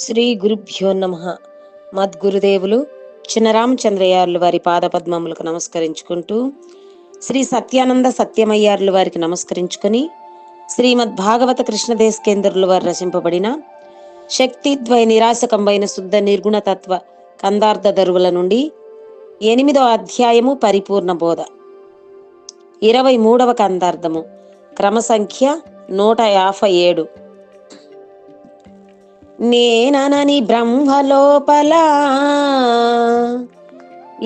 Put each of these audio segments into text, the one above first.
శ్రీ గురుభ్యో నమః. మద్గురుదేవులు చినరామచంద్రయ్యార్లు వారి పాదపద్మములకు నమస్కరించుకుంటూ, శ్రీ సత్యానంద సత్యమయ్యార్లు వారికి నమస్కరించుకొని, శ్రీమద్ భాగవత కృష్ణదేశకేంద్రులు వారు రచింపబడిన శక్తిద్వయ నిరాశకంబైన శుద్ధ నిర్గుణతత్వ కందార్థ దరువుల నుండి 8వ అధ్యాయము పరిపూర్ణ బోధ, 23వ కందార్థము, క్రమసంఖ్య 157. నేననని బ్రహ్మలోపల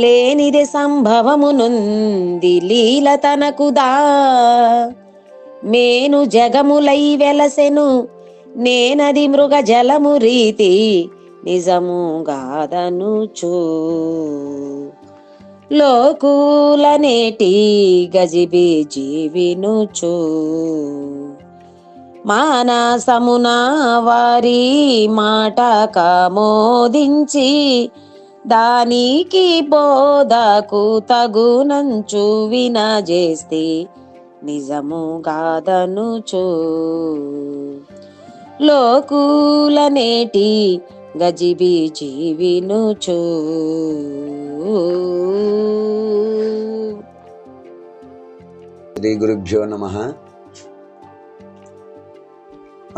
లేనిది సంభవమునుంది లీల తనకుదా మేను జగములై వెలసెను నేనది మృగ జలము రీతి నిజముగాదనుచు లోకులనేటి గజిబి జీవినుచు మానసమున వారి మాట కామోదించి దానికి బోధకు తగునంచు వినజేస్తే నిజముగాదనుచు లోకులనేటి గజిబి జీవినుచు. శ్రీ గురుభ్యో నమః.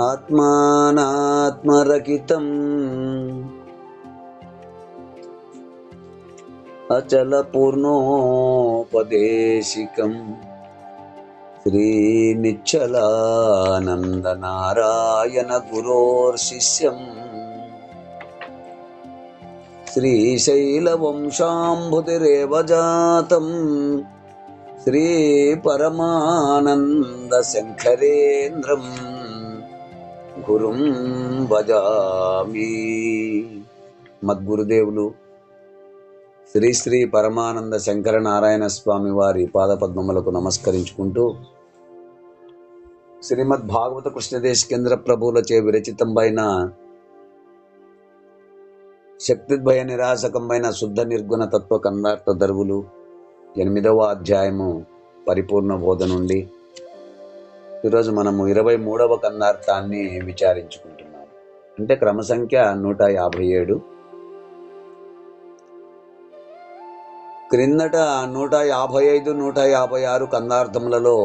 ఆత్మానాత్మరకితం అచల పూర్ణోపదేశికం శ్రీ నిశ్చలానంద నారాయణ గురోర్శిష్యం శ్రీశైల వంశాంబుతిరేవ జాతం శ్రీ పరమానంద శంకరేంద్రం గురుం భజామి. మద్గురుదేవులు శ్రీ శ్రీ పరమానంద శంకర నారాయణ స్వామి వారి పాదపద్మములకు నమస్కరించుకుంటూ, శ్రీమద్ భాగవత కృష్ణదేశకేంద్ర ప్రభువులచే విరచితంబైన శక్తిద్వయ నిరాశకంబైన శుద్ధ నిర్గుణ తత్వ కందార్థ దరువులు 8వ అధ్యాయము పరిపూర్ణ బోధ నుండి ఈరోజు మనము 23వ కందార్థాన్ని విచారించుకుంటున్నాము. అంటే క్రమసంఖ్య 157. క్రిందట 155, 156 కందార్థములలో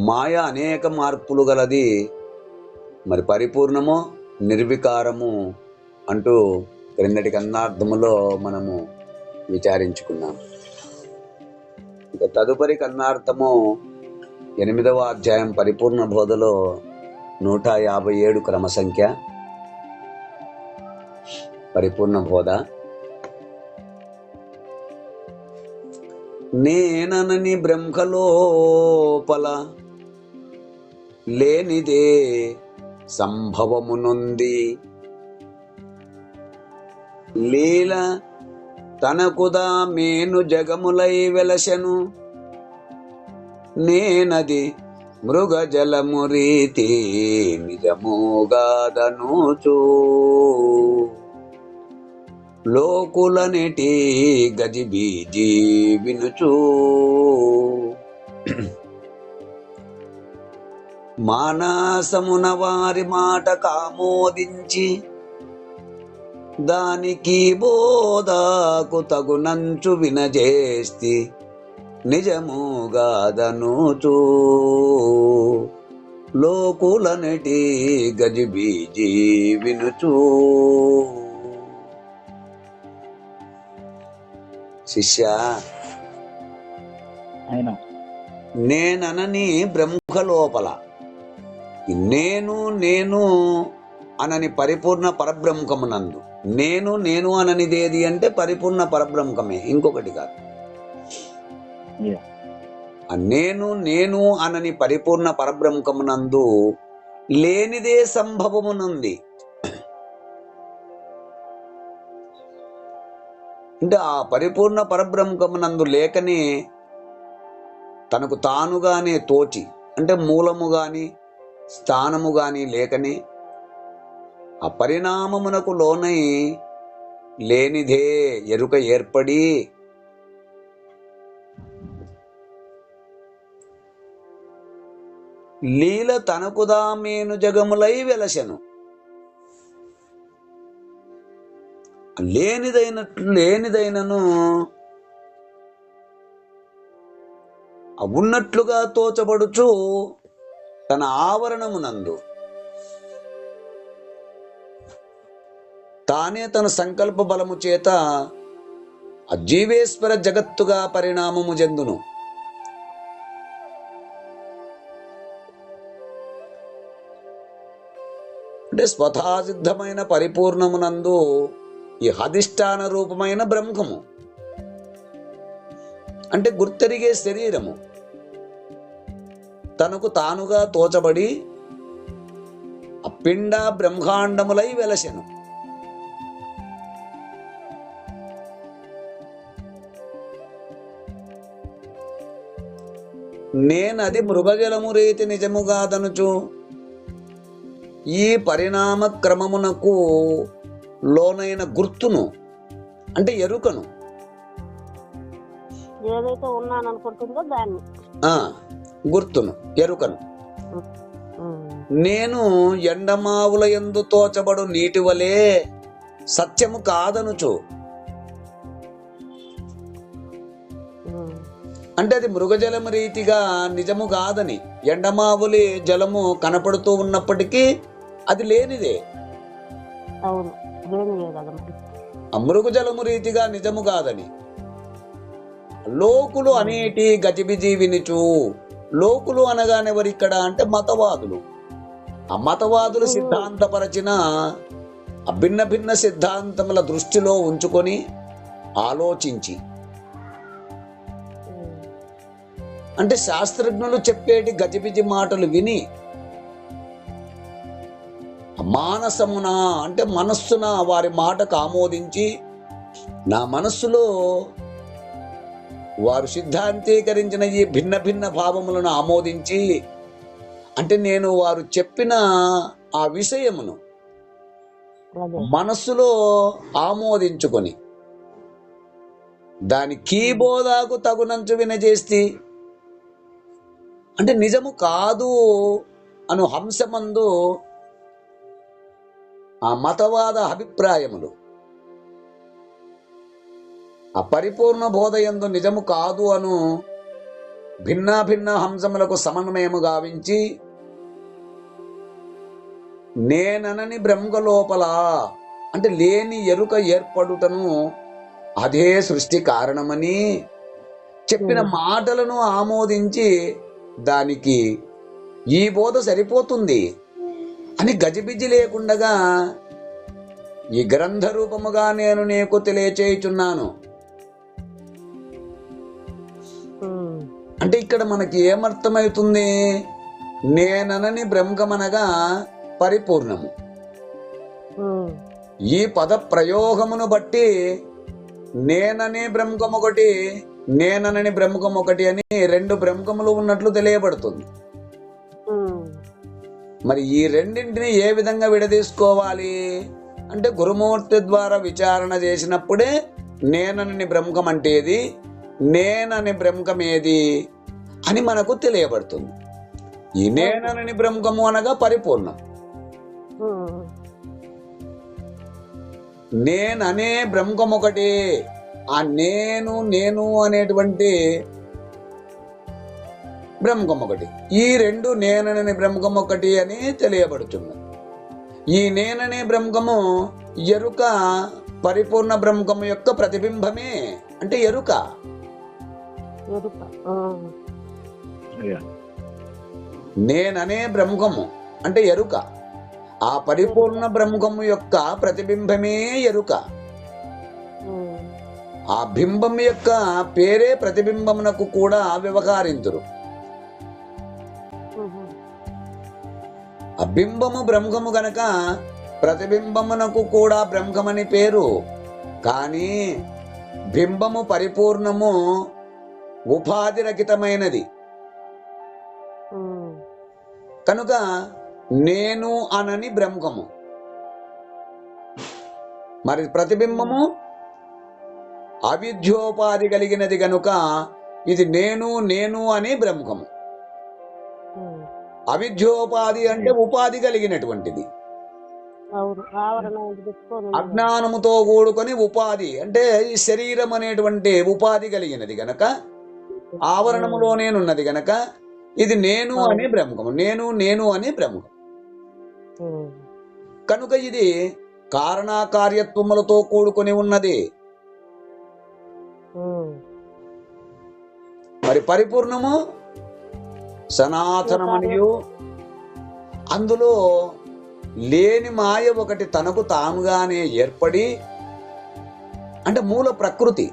మాయ అనేక మార్పులు గలది, మరి పరిపూర్ణము నిర్వికారము అంటూ క్రిందటి కందార్థములో మనము విచారించుకున్నాం. ఇక తదుపరి కందార్థము 8వ అధ్యాయం పరిపూర్ణ బోధలో 157 క్రమసంఖ్య పరిపూర్ణ బోధ. నేననని బ్రహ్మలోపల లేనిదే సంభవమునుంది లీల తనకుదా మేను జగములై వెలసెను నేనది మృగ జలము రీతి నిజముగాదనుచు లోకులనేటి గజిబిజి వినుచు మానసమున వారి మాట కామోదించి దానికి బోధకు తగునంచు వినజేస్తి నిజముగాదనుచు లోకులనేటి గజిబిజి వినుచు. శిష్య, నేననని బ్రహ్మలోపల, నేను నేను అనని పరిపూర్ణ పరబ్రహ్మమునందు, నేను నేను అననిదేది అంటే పరిపూర్ణ పరబ్రహ్మమే, ఇంకొకటి కాదు. నేను నేను అనని పరిపూర్ణ పరబ్రహ్మమునందు లేనిదే సంభవమునుంది. అంటే ఆ పరిపూర్ణ పరబ్రహ్మమునందు లేకనే తనకు తానుగానే తోచి, అంటే మూలము గాని స్థానము గాని లేకనే ఆ పరిణామమునకు లోనై లేనిదే ఎరుక ఏర్పడి లీల తనకుదా మేను జగములై వెలసెను. లేనిదైనను ఉన్నట్లుగా తోచబడుచు తన ఆవరణమునందు తానే తన సంకల్ప బలము చేత జీవేశ్వర జగత్తుగా పరిణామము చెందును. అంటే స్వతఃసిద్ధమైన పరిపూర్ణమునందు ఈ అధిష్టాన రూపమైన బ్రహ్మము అంటే గుర్తెరిగే శరీరము తనకు తానుగా తోచబడి అప్పిండ బ్రహ్మాండములై వెలసెను. నేనది మృగజలము రీతి నిజముగాదనుచు ఈ పరిణామ క్రమమునకు లోనైన గుర్తును అంటే ఎరుకను ఏదైతే ఉన్నాననుకుంటుందో దాన్ని గుర్తును ఎరుకను నేను ఎండమావుల యందు తోచబడు నీటి వలె సత్యము కాదనుచు అంటే అది మృగజలము రీతిగా నిజము కాదని, ఎండమావులి జలము కనపడుతూ ఉన్నప్పటికీ అది లేనిదే. మృగజలము రీతిగా నిజము కాదని లోకులు అనేటి గజిబిజి వినుచు. లోకులు అనగానెవరిక్కడ అంటే మతవాదులు. ఆ మతవాదులు సిద్ధాంతపరచిన భిన్న భిన్న సిద్ధాంతముల దృష్టిలో ఉంచుకొని ఆలోచించి అంటే శాస్త్రజ్ఞులు చెప్పేటి గజిబిజి మాటలు విని మానసమున అంటే మనస్సున వారి మాటకు ఆమోదించి నా మనస్సులో వారు సిద్ధాంతీకరించిన ఈ భిన్న భిన్న భావములను ఆమోదించి అంటే నేను వారు చెప్పిన ఆ విషయమును మనస్సులో ఆమోదించుకొని దాని కీబోధాకు తగునంచు వినజేస్తే అంటే నిజము కాదు అను హంసమందు ఆ మతవాద అభిప్రాయములు ఆ పరిపూర్ణ బోధయందు నిజము కాదు అను భిన్నా భిన్న హంసములకు సమన్వయము గావించి నేననని బ్రహ్మ లోపల అంటే లేని ఎరుక ఏర్పడుటను అదే సృష్టి కారణమని చెప్పిన మాటలను ఆమోదించి దానికి ఈ బోధ సరిపోతుంది అని గజిబిజి లేకుండగా ఈ గ్రంథ రూపముగా నేను నీకు తెలియచేయుచున్నాను. అంటే ఇక్కడ మనకి ఏమర్థమవుతుంది? నేననని బ్రహ్మమనగా పరిపూర్ణము. ఈ పద ప్రయోగమును బట్టి నేననే బ్రహ్మం ఒకటి, నేననని బ్రహ్మం ఒకటి అని రెండు బ్రహ్మములు ఉన్నట్లు తెలియబడుతుంది. మరి ఈ రెండింటిని ఏ విధంగా విడదీసుకోవాలి అంటే గురుమూర్తి ద్వారా విచారణ చేసినప్పుడే నేనని బ్రహ్మం అంటేది, నేనని బ్రహ్మం ఏది అని మనకు తెలియబడుతుంది. ఈ నేనని బ్రహ్మము అనగా పరిపూర్ణం. నేననే బ్రహ్మం ఒకటి, ఆ నేను అనేటువంటి బ్రహ్మం ఒకటి, ఈ రెండు నేననే బ్రహ్మం ఒకటి అని తెలియబడుతుంది. ఈ నేననే బ్రహ్మము ఎరుక పరిపూర్ణ బ్రహ్మము యొక్క ప్రతిబింబమే అంటే ఎరుక. నేననే బ్రహ్మము అంటే ఎరుక, ఆ పరిపూర్ణ బ్రహ్మము యొక్క ప్రతిబింబమే ఎరుక. ఆ బింబం యొక్క పేరే ప్రతిబింబమునకు కూడా వ్యవహరింతురు. ఆ బింబము బ్రహ్మము గనక ప్రతిబింబమునకు కూడా బ్రహ్మమని పేరు. కానీ బింబము పరిపూర్ణము ఉపాధిరహితమైనది కనుక నేను అనని బ్రహ్మము. మరి ప్రతిబింబము అవిద్యోపాధి కలిగినది గనుక ఇది నేను అని బ్రహ్మము. అవిద్యోపాధి అంటే ఉపాధి కలిగినటువంటిది. అవును ఆవరణ ఇది పెట్టుకొని ఉంది. అజ్ఞానముతో కూడుకొని ఉపాధి అంటే ఈ శరీరం అనేటువంటి ఉపాధి కలిగినది గనక ఆవరణములోనేనున్నది గనక ఇది నేను అనే బ్రహ్మము, నేను అనే బ్రహ్మము. కనుక ఇది కారణాకార్యత్వములతో కూడుకొని ఉన్నది. మరి పరిపూర్ణము సనాతనమనియు అందులో లేని మాయ ఒకటి తనకు తానుగానే ఏర్పడి అంటే మూల ప్రకృతి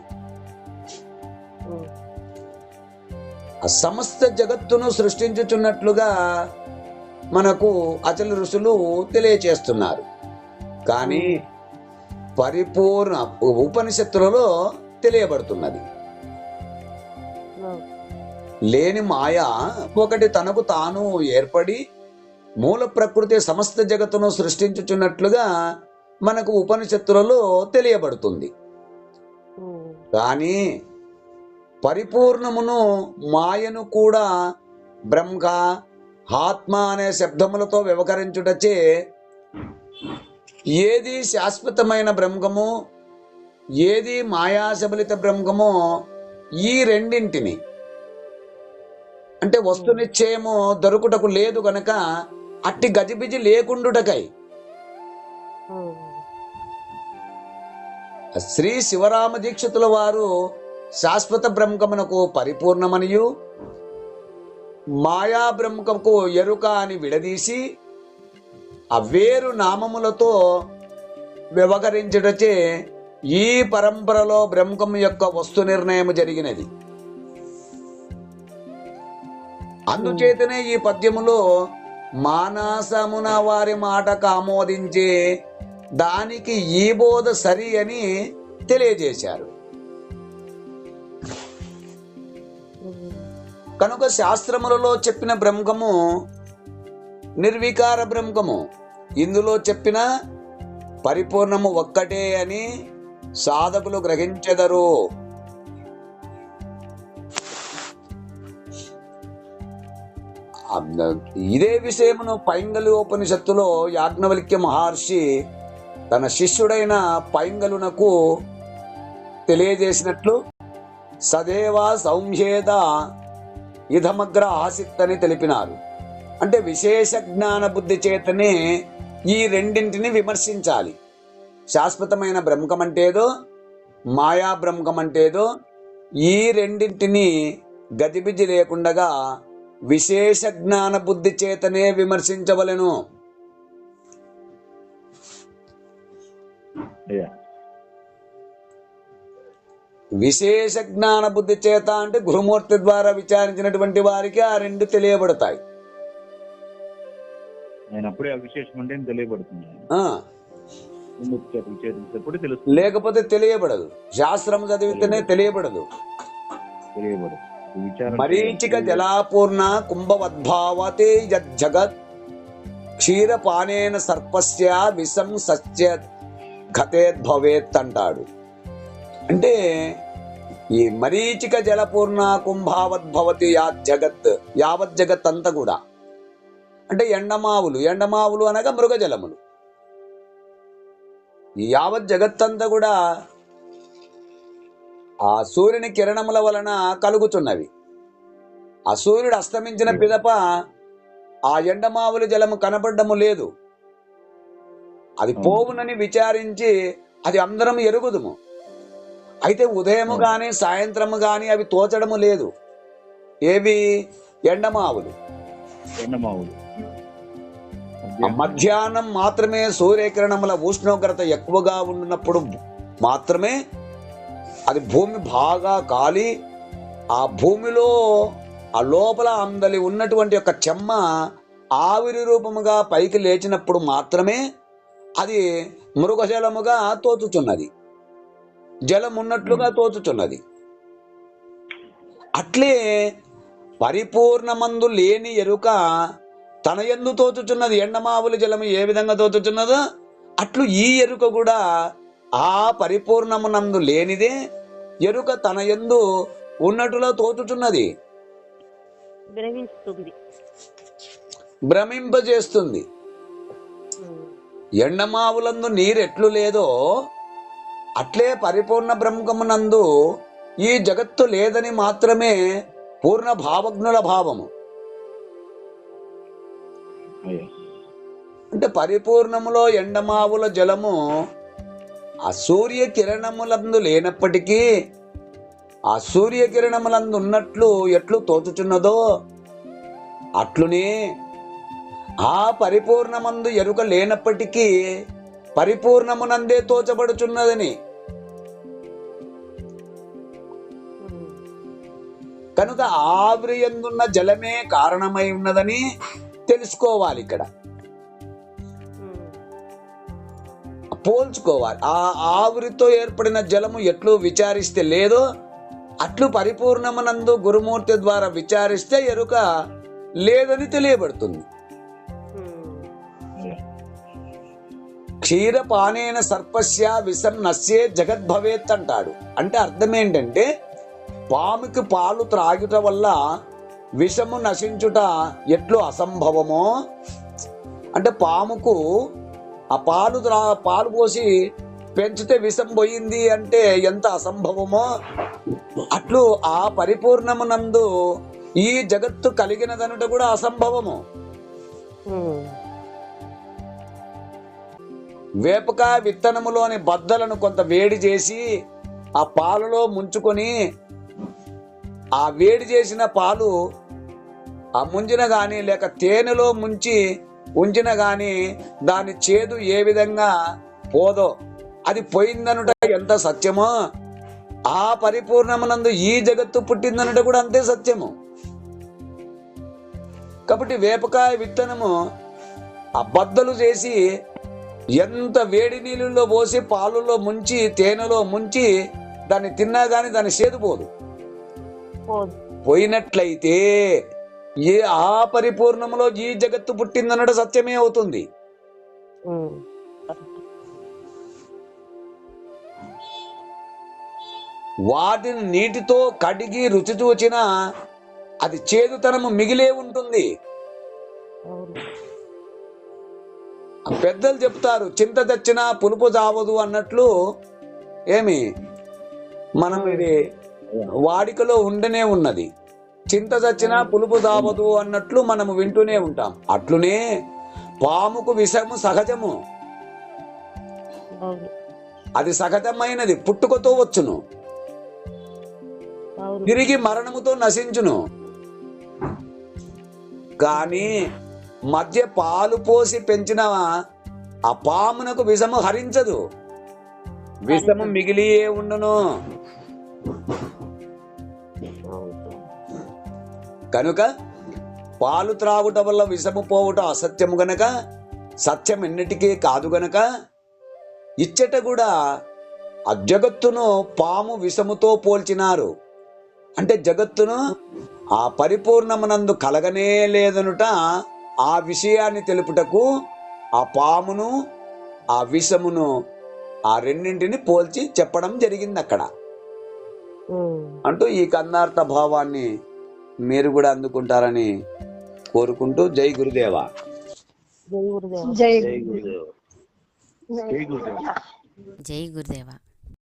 ఆ సమస్త జగత్తును సృష్టించుచున్నట్లుగా మనకు అచల ఋషులు తెలియచేస్తున్నారు. కానీ పరిపూర్ణ ఉపనిషత్తులలో తెలియబడుతున్నది లేని మాయ ఒకటి తనకు తాను ఏర్పడి మూల ప్రకృతి సమస్త జగత్తును సృష్టించుచున్నట్లుగా మనకు ఉపనిషత్తులలో తెలియబడుతుంది. కానీ పరిపూర్ణమును మాయను కూడా బ్రహ్మ ఆత్మ అనే శబ్దములతో వ్యవహరించుటచే ఏది శాశ్వతమైన బ్రహ్మము ఏది మాయాశబలిత బ్రహ్మమో ఈ రెండింటిని అంటే వస్తు నిశ్చయము దొరుకుటకు లేదు గనక అట్టి గజిబిజి లేకుండుటకై శ్రీ శివరామ దీక్షితుల వారు శాశ్వత బ్రహ్మమునకు పరిపూర్ణమనియు మాయా బ్రహ్మకు ఎరుక అని విడదీసి అవేరు నామములతో వ్యవహరించుటచే ఈ పరంపరలో బ్రహ్మం యొక్క వస్తు నిర్ణయం జరిగినది. అందుచేతనే ఈ పద్యములో మానసమున వారి మాటకు ఆమోదించే దానికి ఈ బోధ సరి అని తెలియజేశారు. కనుక శాస్త్రములలో చెప్పిన బ్రహ్మము నిర్వికార బ్రహ్మము, ఇందులో చెప్పిన పరిపూర్ణము ఒక్కటే అని సాధకులు గ్రహించెదరు. ఇదే విషయమును పైంగలి ఉపనిషత్తులో యాజ్ఞవల్క్య మహర్షి తన శిష్యుడైన పైంగలునకు తెలియజేసినట్లు సదేవ సౌమ్యేద ఇదమగ్ర ఆసిత్ అని తెలిపినారు. అంటే విశేష జ్ఞాన బుద్ధి చేతనే ఈ రెండింటిని విమర్శించాలి. శాశ్వతమైన బ్రహ్మం అంటేదో మాయా బ్రహ్మం అంటేదో ఈ రెండింటిని గజిబిజి లేకుండగా విశేష జ్ఞాన బుద్ధి చేతనే విమర్శించవలెను. విశేష జ్ఞాన బుద్ధి చేత అంటే గురుమూర్తి ద్వారా విచారించినటువంటి వారికి ఆ రెండు తెలియబడతాయి. లేకపోతే తెలియబడదు. శాస్త్రం చదివితేనే తెలియబడదు. మరీచిక జలాపూర్ణ కుంభవద్భావతే జగత్ క్షీరపానేన సర్పస్య విషం సత్య ఘతేద్భవేత్ అంటాడు. అంటే ఈ మరీచిక జలపూర్ణ కుంభావద్భవతి యావత్ జగత్ అంతా కూడా అంటే ఎండమావులు అనగా మృగజలములు. ఈ యావత్ జగత్తంతా కూడా ఆ సూర్యుని కిరణముల వలన కలుగుతున్నవి. ఆ సూర్యుడు అస్తమించిన పిదప ఆ ఎండమావుల జలము కనపడము లేదు. అది పోవునని విచారించి అది అందరం ఎరుగుదుము. అయితే ఉదయము గాని సాయంత్రము గాని అవి తోచడము లేదు. ఏవి? ఎండమావులు. మధ్యాహ్నం మాత్రమే సూర్యకిరణముల ఉష్ణోగ్రత ఎక్కువగా ఉన్నప్పుడు మాత్రమే అది భూమి బాగా కాలి ఆ భూమిలో ఆ లోపల అందలి ఉన్నటువంటి ఒక చెమ్మ ఆవిరి రూపముగా పైకి లేచినప్పుడు మాత్రమే అది మృగజలముగా తోచుచున్నది, జలం ఉన్నట్లుగా తోచుచున్నది. అట్లే పరిపూర్ణమందు లేని ఎరుక తన యందు తోచుచున్నది. ఎండమావుల జలము ఏ విధంగా తోచుచున్నదో అట్లు ఈ ఎరుక కూడా ఆ పరిపూర్ణమునందు లేనిదే ఎరుక తన యందు ఉన్నట్టులో తోచుచున్నది, భ్రమింపజేస్తుంది. ఎండమావులందు నీరెట్లు లేదో అట్లే పరిపూర్ణ బ్రహ్మమునందు ఈ జగత్తు లేదని మాత్రమే పూర్ణ భావజ్ఞుల భావము. అంటే పరిపూర్ణములో ఎండమావుల జలము ఆ సూర్య కిరణములందు లేనప్పటికీ ఆ సూర్య కిరణములందు ఉన్నట్లు ఎట్లు తోచుచున్నదో అట్లునే ఆ పరిపూర్ణమందు ఎరుక లేనప్పటికీ పరిపూర్ణమునందే తోచబడుచున్నదని. కనుక ఆవిరి యందున్న జలమే కారణమై ఉన్నదని తెలుసుకోవాలి. ఇక్కడ పోల్చుకోవాలి. ఆ ఆవిరితో ఏర్పడిన జలము ఎట్లు విచారిస్తే లేదో అట్లు పరిపూర్ణమునందు గురుమూర్తి ద్వారా విచారిస్తే ఎరుక లేదని తెలియబడుతుంది. క్షీరపానేన సర్పస్య విషం నశ్యే జగద్భవేత్ అంటాడు. అంటే అర్థం ఏంటంటే పాముకి పాలు త్రాగుట వల్ల విషము నశించుట ఎట్లు అసంభవమో, అంటే పాముకు ఆ పాలు పోసి పెంచితే విషం పోయింది అంటే ఎంత అసంభవమో అట్లు ఆ పరిపూర్ణమునందు ఈ జగత్తు కలిగినదనుట కూడా అసంభవము. వేపకాయ విత్తనములోని బద్దలను కొంత వేడి చేసి ఆ పాలలో ముంచుకొని ఆ వేడి చేసిన పాలు ఆ ముంచిన గాని లేక తేనెలో ముంచి ఉంచిన గాని దాని చేదు ఏ విధంగా పోదో అది పోయిందనుట ఎంత సత్యమో ఆ పరిపూర్ణమునందు ఈ జగత్తు పుట్టిందనుట కూడా అంతే సత్యము. కాబట్టి వేపకాయ విత్తనము ఆ బద్దలు చేసి ఎంత వేడి నీళ్ళలో పోసి పాలులో ముంచి తేనెలో ముంచి దాన్ని తిన్నా గాని దాని చేదు పోదు. పోయినట్లయితే ఆ పరిపూర్ణములో ఈ జగత్తు పుట్టిందన్నట సత్యమే అవుతుంది. వాటిని నీటితో కడిగి రుచి చూచినా అది చేదుతనము మిగిలే ఉంటుంది. పెద్దలు చెప్తారు చింత తెచ్చినా పులుపు చావదు అన్నట్లు. ఏమి మనం ఇది వాడికలో ఉండనే ఉన్నది. చింత చచ్చినా పులుపు దావదు అన్నట్లు మనము వింటూనే ఉంటాం. అట్లునే పాముకు విషము సహజము, అది సహజమైనది, పుట్టుకతో వచ్చును, తిరిగి మరణముతో నశించును. కానీ మధ్య పాలు పోసి పెంచిన ఆ పామునకు విషము హరించదు, విషము మిగిలియే ఉండును. కనుక పాలు త్రాగుట వల్ల విషము పోవుట అసత్యము గనక సత్యం ఎన్నిటికీ కాదు గనక ఇచ్చట కూడా ఆ జగత్తును పాము విషముతో పోల్చినారు. అంటే జగత్తును ఆ పరిపూర్ణమునందు కలగనే లేదనుట ఆ విషయాన్ని తెలుపుటకు ఆ పామును ఆ విషమును ఆ రెండింటిని పోల్చి చెప్పడం జరిగింది అక్కడ. అంటూ ఈ కందార్థ భావాన్ని మీరు కూడా అందుకుంటారని కోరుకుంటూ జై గురుదేవా. జై గురుదేవ. జై గురుదేవ.